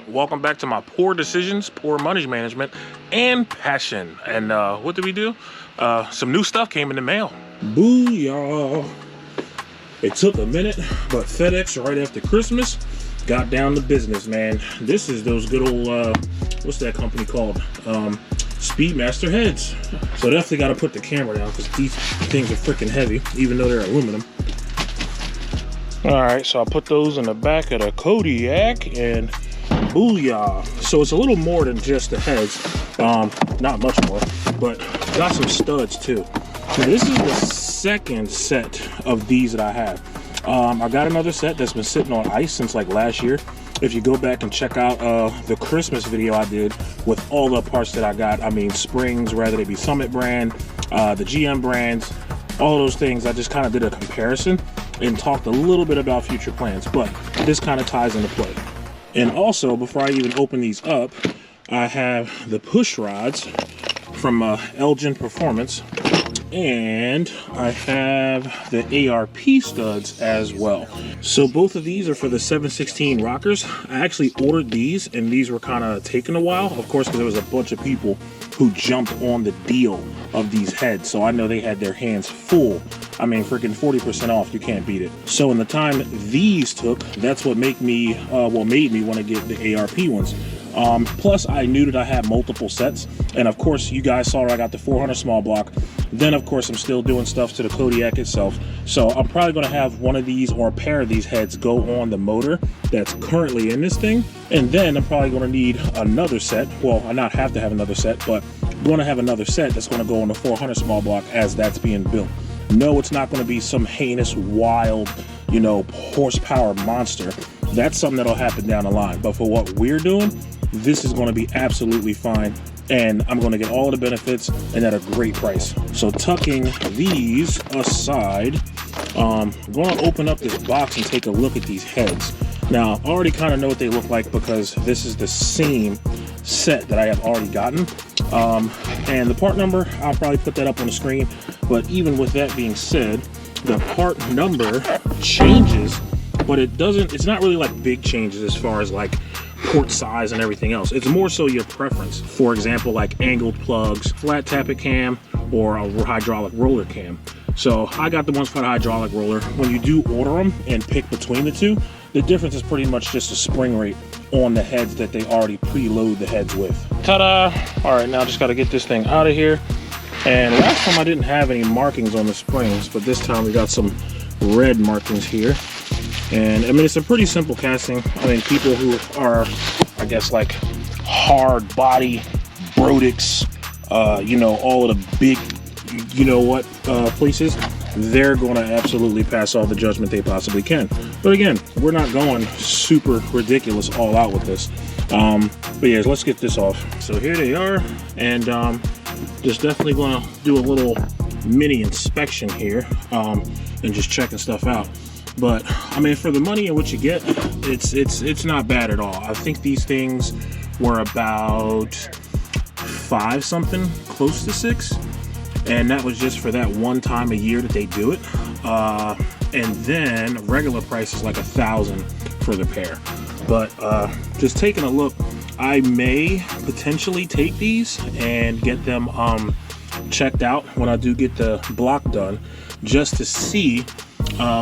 Welcome back to my poor decisions, poor money management, and passion. And what did we do? Some new stuff came in the mail. Booyah! It took a minute, but FedEx right after Christmas got down to business, man. This is those good old, what's that company called? Speedmaster heads. So definitely got to put the camera down because these things are freaking heavy, even though they're aluminum. All right, so I put those in the back of the Kodiak and booyah. So it's a little more than just the heads, not much more, but got some studs too. Now this is the second set of these that I have. I got another set that's been sitting on ice since like last year. If you go back and check out the Christmas video I did with all the parts that I got, I mean springs, whether they be Summit brand, the GM brands, all those things, I just kind of did a comparison and talked a little bit about future plans, but this kind of ties into play. And also, before I even open these up, I have the push rods from Elgin Performance, and I have the ARP studs as well. So both of these are for the 716 rockers. I actually ordered these, and these were kind of taking a while, of course, because there was a bunch of people who jumped on the deal of these heads, so I know they had their hands full. I mean, freaking 40% off, you can't beat it. So in the time these took, that's what made me want to get the ARP ones. Plus I knew that I had multiple sets, and of course you guys saw I got the 400 small block. Then of course I'm still doing stuff to the Kodiak itself, so I'm probably going to have one of these or a pair of these heads go on the motor that's currently in this thing, and then I'm probably going to need another set. Well, I not have to have another set, but I'm going to have another set that's going to go on the 400 small block as that's being built. No, it's not going to be some heinous, wild, you know, horsepower monster. That's something that'll happen down the line. But for what we're doing, this is going to be absolutely fine. And I'm going to get all the benefits and at a great price. So tucking these aside, I'm going to open up this box and take a look at these heads. Now, I already kind of know what they look like because this is the same set that I have already gotten. And the part number, I'll probably put that up on the screen. But even with that being said, the part number changes, but it's not really like big changes as far as like port size and everything else. It's more so your preference. For example, like angled plugs, flat tappet cam, or a hydraulic roller cam. So I got the ones for the hydraulic roller. When you do order them and pick between the two, the difference is pretty much just the spring rate on the heads that they already preload the heads with. Ta-da! All right, now I just got to get this thing out of here. And last time I didn't have any markings on the springs, but this time we got some red markings here. And I mean, it's a pretty simple casting. I mean, people who are, I guess, like hard body Brodix, you know, all of the big, you know what, places, they're going to absolutely pass all the judgment they possibly can. But again, we're not going super ridiculous all out with this. But yeah, let's get this off. So here they are, and just definitely going to do a little mini inspection here, and just checking stuff out. But I mean, for the money and what you get, it's not bad at all. I think these things were about 5 something, close to 6. And that was just for that one time a year that they do it. And then regular price is like $1,000 for the pair. But just taking a look, I may potentially take these and get them checked out when I do get the block done, just to see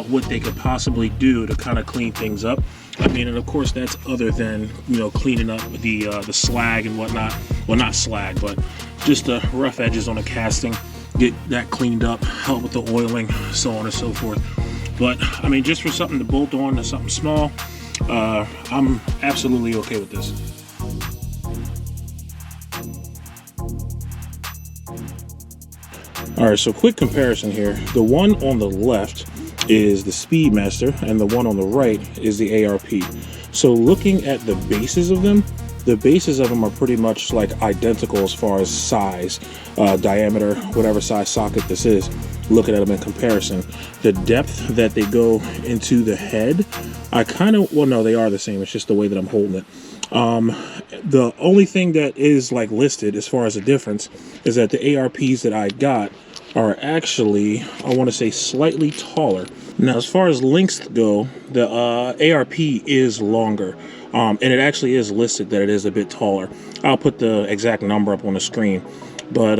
what they could possibly do to kind of clean things up. I mean, and of course that's other than, you know, cleaning up the slag and whatnot. Well, not slag, but just the rough edges on the casting. Get that cleaned up, help with the oiling, so on and so forth. But I mean, just for something to bolt on to something small, I'm absolutely okay with this. All right, so quick comparison here. The one on the left is the Speedmaster, and the one on the right is the ARP. So looking at the bases of them, the bases of them are pretty much like identical as far as size, diameter, whatever size socket this is. Looking at them in comparison, the depth that they go into the head, I kind of, well, no, they are the same. It's just the way that I'm holding it. The only thing that is like listed as far as a difference is that the ARPs that I got are actually, I want to say, slightly taller. Now, as far as lengths go, the ARP is longer. And it actually is listed that it is a bit taller. I'll put the exact number up on the screen. But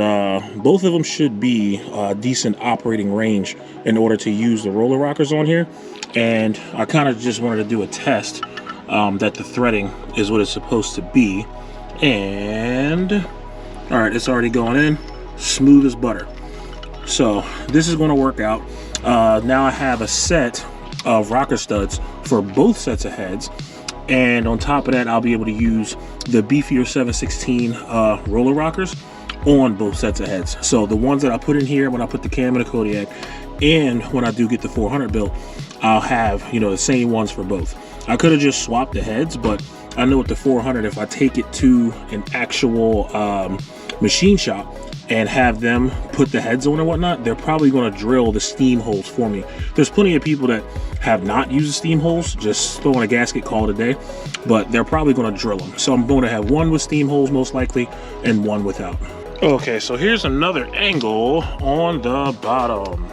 both of them should be a decent operating range in order to use the roller rockers on here. And I kind of just wanted to do a test that the threading is what it's supposed to be. And all right, it's already going in smooth as butter. So this is going to work out. Now I have a set of rocker studs for both sets of heads, and on top of that I'll be able to use the beefier 716 roller rockers on both sets of heads. So the ones that I put in here when I put the cam in the Kodiak, and when I do get the 400 built, I'll have, you know, the same ones for both. I could have just swapped the heads, but I know with the 400, if I take it to an actual machine shop and have them put the heads on and whatnot, they're probably going to drill the steam holes for me. There's plenty of people that have not used the steam holes, just throw in a gasket, call it a day, but they're probably going to drill them. So I'm going to have one with steam holes most likely and one without. Okay, so here's another angle on the bottom.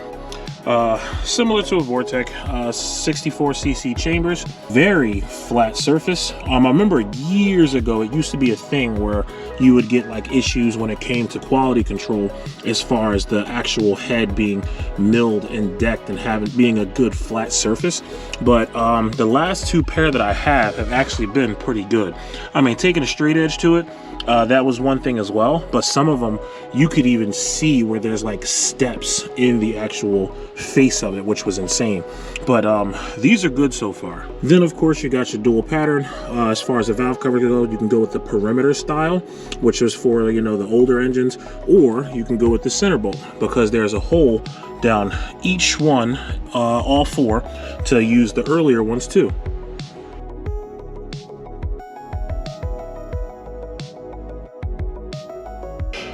Similar to a Vortec, 64cc chambers, very flat surface. I remember years ago it used to be a thing where you would get like issues when it came to quality control as far as the actual head being milled and decked and being a good flat surface. But the last two pair that I have actually been pretty good. I mean, taking a straight edge to it, that was one thing as well, but some of them you could even see where there's like steps in the actual face of it, which was insane. But these are good so far. Then of course you got your dual pattern. As far as the valve cover goes, you can go with the perimeter style, which is for, you know, the older engines, or you can go with the center bolt, because there's a hole down each one, all four, to use the earlier ones too.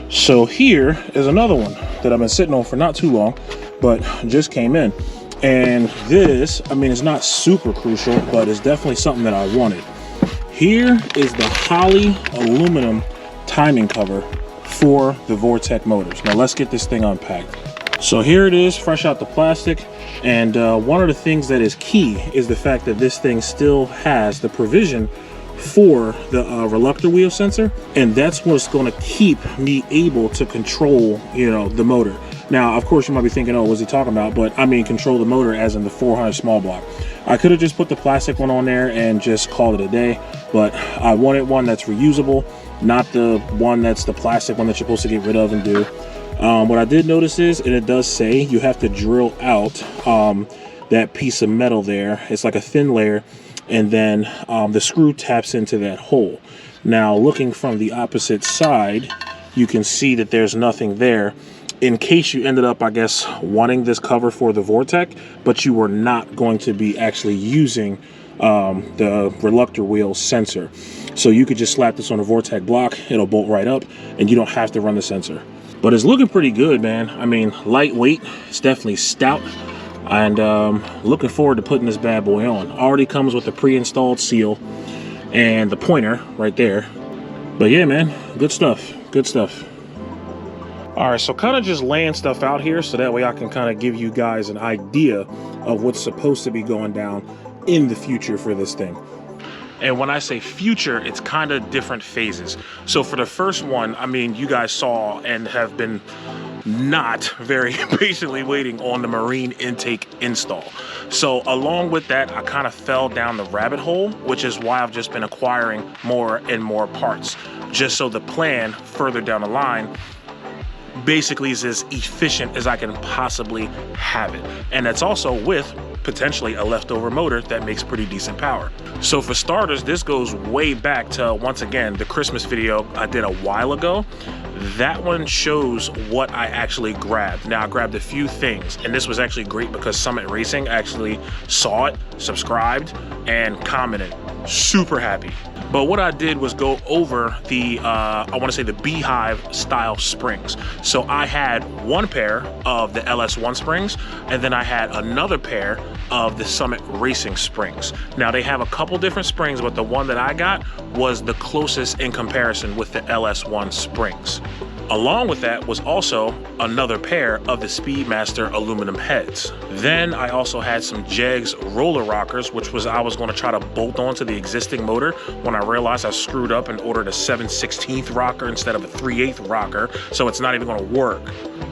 So here is another one that I've been sitting on for not too long, but just came in. And this, I mean, it's not super crucial, but it's definitely something that I wanted. Here is the Holley aluminum timing cover for the Vortec motors. Now let's get this thing unpacked. So here it is, fresh out the plastic. And one of the things that is key is the fact that this thing still has the provision for the reluctor wheel sensor, and that's what's going to keep me able to control, you know, the motor. Now of course you might be thinking, oh, what's he talking about? But I mean control the motor as in the 400 small block. I could have just put the plastic one on there and just called it a day, but I wanted one that's reusable, not the one that's the plastic one that you're supposed to get rid of and do. What I did notice is, and it does say you have to drill out that piece of metal there. It's like a thin layer, and then the screw taps into that hole. Now looking from the opposite side, you can see that there's nothing there, in case you ended up, I guess, wanting this cover for the Vortec, but you were not going to be actually using the reluctor wheel sensor. So you could just slap this on a Vortec block, it'll bolt right up, and you don't have to run the sensor. But it's looking pretty good, man. I mean, lightweight, it's definitely stout. And looking forward to putting this bad boy on. Already comes with a pre-installed seal and the pointer right there. But yeah, man, good stuff, good stuff. All right, so kind of just laying stuff out here so that way I can kind of give you guys an idea of what's supposed to be going down in the future for this thing. And when I say future, it's kind of different phases. So for the first one, I mean, you guys saw and have been not very patiently waiting on the marine intake install. So along with that, I kind of fell down the rabbit hole, which is why I've just been acquiring more and more parts, just so the plan further down the line basically is as efficient as I can possibly have it. And that's also with potentially a leftover motor that makes pretty decent power. So for starters, this goes way back to, once again, the Christmas video I did a while ago. That one shows what I actually grabbed. Now I grabbed a few things, and this was actually great because Summit Racing actually saw it, subscribed, and commented. Super happy. But what I did was go over the, I want to say the Beehive style springs. So I had one pair of the LS1 springs, and then I had another pair of the Summit Racing springs. Now they have a couple different springs, but the one that I got was the closest in comparison with the LS1 springs. Along with that was also another pair of the Speedmaster aluminum heads. Then I also had some Jegs roller rockers, which was I was going to try to bolt onto the existing motor when I realized I screwed up and ordered a 7/16 rocker instead of a 3/8 rocker, so it's not even going to work.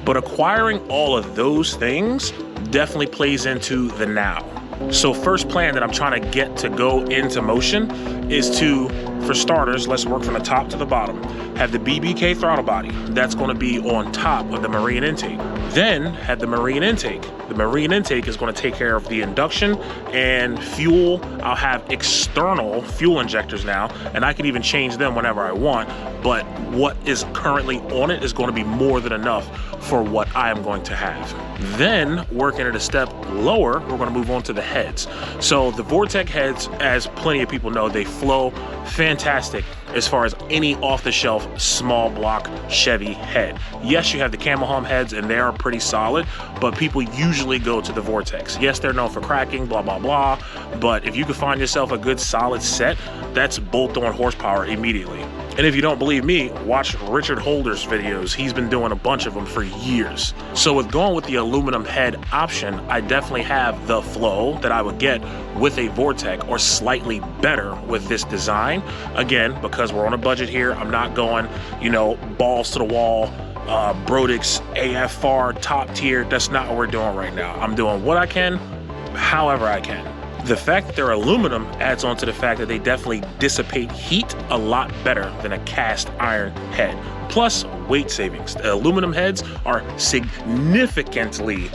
But acquiring all of those things definitely plays into the now. So first plan that I'm trying to get to go into motion is to, for starters, let's work from the top to the bottom. Have the BBK throttle body. That's going to be on top of the marine intake. Then have the marine intake. The marine intake is going to take care of the induction and fuel. I'll have external fuel injectors now, and I can even change them whenever I want. But what is currently on it is going to be more than enough for what I am going to have. Then working at a step lower, we're going to move on to the heads. So the Vortec heads, as plenty of people know, they flow fantastic as far as any off-the-shelf small block Chevy head. Yes, you have the camel hum heads and they are pretty solid, but people usually go to the Vortex. Yes, they're known for cracking, blah, blah, blah, but if you can find yourself a good solid set, that's bolt-on horsepower immediately. And if you don't believe me, watch Richard Holder's videos. He's been doing a bunch of them for years. So with going with the aluminum head option, I definitely have the flow that I would get with a Vortec, or slightly better with this design. Again, because we're on a budget here, I'm not going, you know, balls to the wall, Brodix, AFR, top tier. That's not what we're doing right now. I'm doing what I can, however I can. The fact that they're aluminum adds on to the fact that they definitely dissipate heat a lot better than a cast iron head. Plus weight savings. The aluminum heads are significantly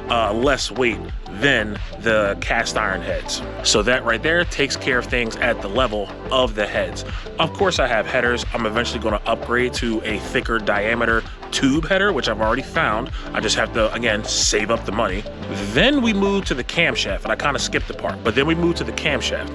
less weight than the cast iron heads. So that right there takes care of things at the level of the heads. Of course, I have headers. I'm eventually going to upgrade to a thicker diameter tube header, which I've already found. I just have to, again, save up the money. Then we move to the camshaft, and I kind of skipped the part, but then we move to the camshaft.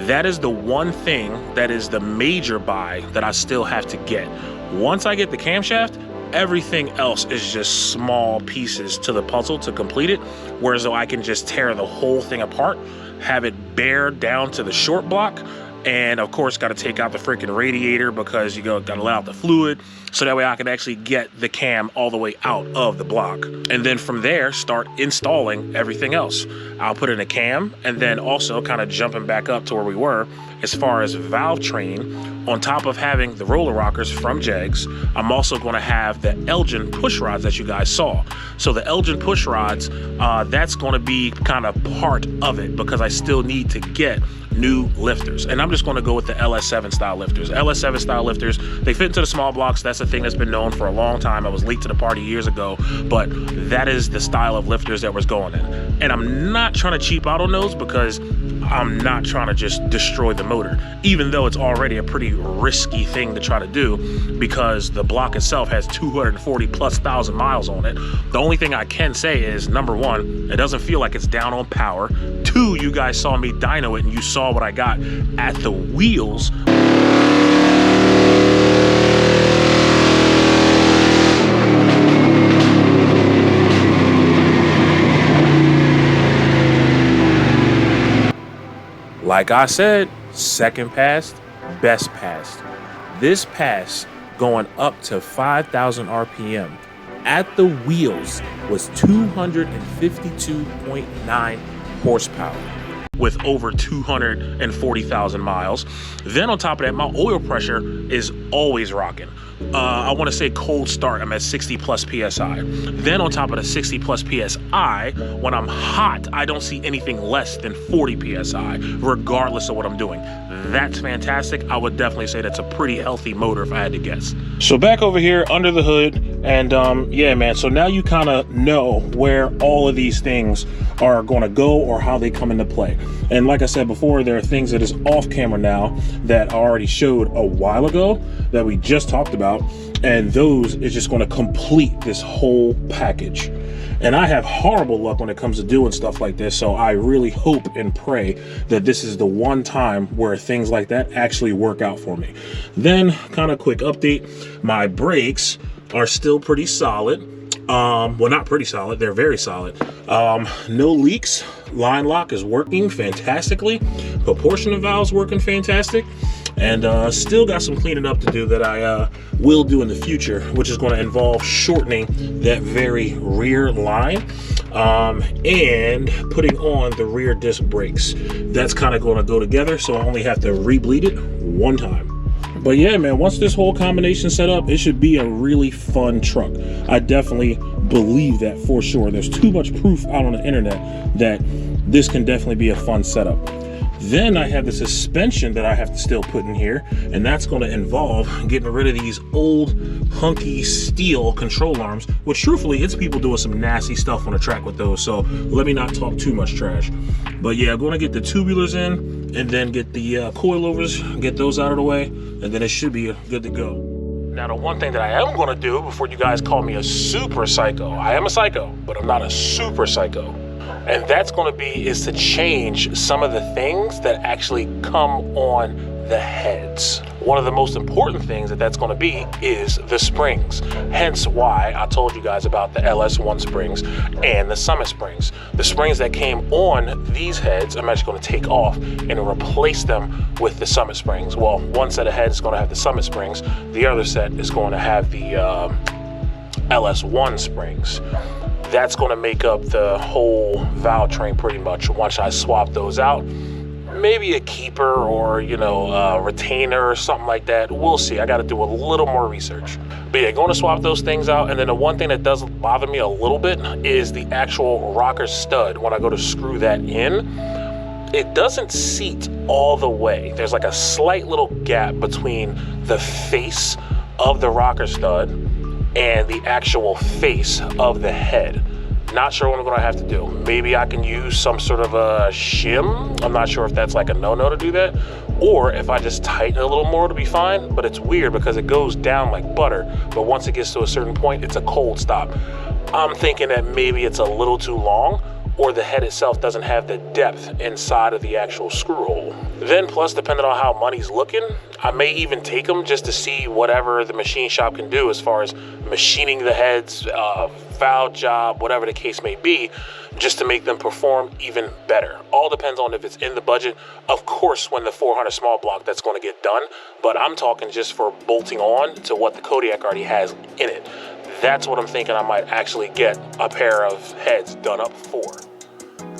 That is the one thing that is the major buy that I still have to get. Once I get the camshaft, everything else is just small pieces to the puzzle to complete it, whereas though I can just tear the whole thing apart, have it bare down to the short block, and of course got to take out the freaking radiator because you got to let out the fluid, so that way I can actually get the cam all the way out of the block. And then from there, start installing everything else. I'll put in a cam, and then also kind of jumping back up to where we were as far as valve training. On top of having the roller rockers from Jegs, I'm also going to have the Elgin push rods that you guys saw. So the Elgin push rods, that's going to be kind of part of it because I still need to get new lifters. And I'm just going to go with the LS7 style lifters. LS7 style lifters, they fit into the small blocks. That's a thing that's been known for a long time. I was late to the party years ago, but that is the style of lifters that was going in. And I'm not trying to cheap out on those because I'm not trying to just destroy the motor, even though it's already a pretty risky thing to try to do because the block itself has 240,000+ miles on it. The only thing I can say is, number one, it doesn't feel like it's down on power. Two, you guys saw me dyno it and you saw what I got at the wheels. Like I said, second pass, best pass. This pass going up to 5,000 RPM at the wheels was 252.9 horsepower with over 240,000 miles. Then on top of that, my oil pressure is always rocking. I want to say cold start, I'm at 60+ PSI. Then on top of the 60+ PSI, when I'm hot, I don't see anything less than 40 PSI, regardless of what I'm doing. That's fantastic. I would definitely say that's a pretty healthy motor if I had to guess. So back over here under the hood, and yeah, man, so now you kind of know where all of these things are going to go or how they come into play. And like I said before, there are things that is off camera now that I already showed a while ago that we just talked about, and those is just going to complete this whole package. And I have horrible luck when it comes to doing stuff like this, so I really hope and pray that this is the one time where things like that actually work out for me. Then, kind of quick update, my brakes are still pretty solid. Well, not pretty solid, they're very solid. No leaks. Line lock is working fantastically. Proportional valves working fantastic. And still got some cleaning up to do that I will do in the future, which is going to involve shortening that very rear line and putting on the rear disc brakes. That's kind of going to go together, so I only have to re-bleed it one time. But yeah, man, once this whole combination set up, it should be a really fun truck. I definitely believe that for sure. There's too much proof out on the internet that this can definitely be a fun setup. Then I have the suspension that I have to still put in here, and that's going to involve getting rid of these old hunky steel control arms, which truthfully, it's people doing some nasty stuff on the track with those, so let me not talk too much trash. But yeah, I'm going to get the tubulars in and then get the coilovers, get those out of the way, and then it should be good to go. Now, the one thing that I am going to do before you guys call me a super psycho, I am a psycho, but I'm not a super psycho. And that's going to be is to change some of the things that actually come on the heads. One of the most important things that's going to be is the springs. Hence why I told you guys about the LS1 springs and the Summit springs. The springs that came on these heads, I'm actually going to take off and replace them with the Summit springs. Well, one set of heads is going to have the Summit springs. The other set is going to have the LS1 springs. That's going to make up the whole valve train pretty much once I swap those out. Maybe a keeper or, you know, a retainer or something like that. We'll see. I got to do a little more research. But yeah, going to swap those things out. And then the one thing that does bother me a little bit is the actual rocker stud. When I go to screw that in, it doesn't seat all the way. There's like a slight little gap between the face of the rocker stud and the actual face of the head. Not sure what I'm gonna have to do. Maybe I can use some sort of a shim. I'm not sure if that's like a no-no to do that, or if I just tighten it a little more, it'll be fine. But it's weird because it goes down like butter, but once it gets to a certain point, it's a cold stop. I'm thinking that maybe it's a little too long, or the head itself doesn't have the depth inside of the actual screw hole. Then plus, depending on how money's looking, I may even take them just to see whatever the machine shop can do as far as machining the heads, valve job, whatever the case may be, just to make them perform even better. All depends on if it's in the budget. Of course, when the 400 small block, that's going to get done, but I'm talking just for bolting on to what the Kodiak already has in it. That's what I'm thinking I might actually get a pair of heads done up for.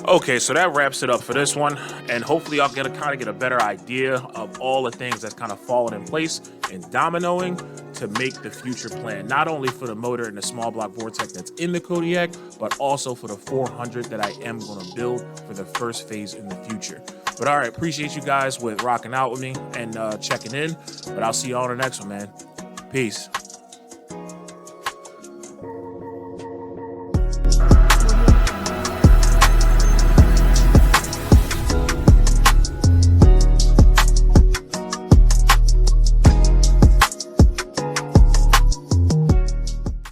Okay, so that wraps it up for this one, and hopefully I'll get a better idea of all the things that's kind of fallen in place and dominoing to make the future plan, not only for the motor and the small block Vortec that's in the Kodiak, but also for the 400 that I am going to build for the first phase in the future. But all right, appreciate you guys with rocking out with me and checking in, but I'll see you all on the next one, man. Peace.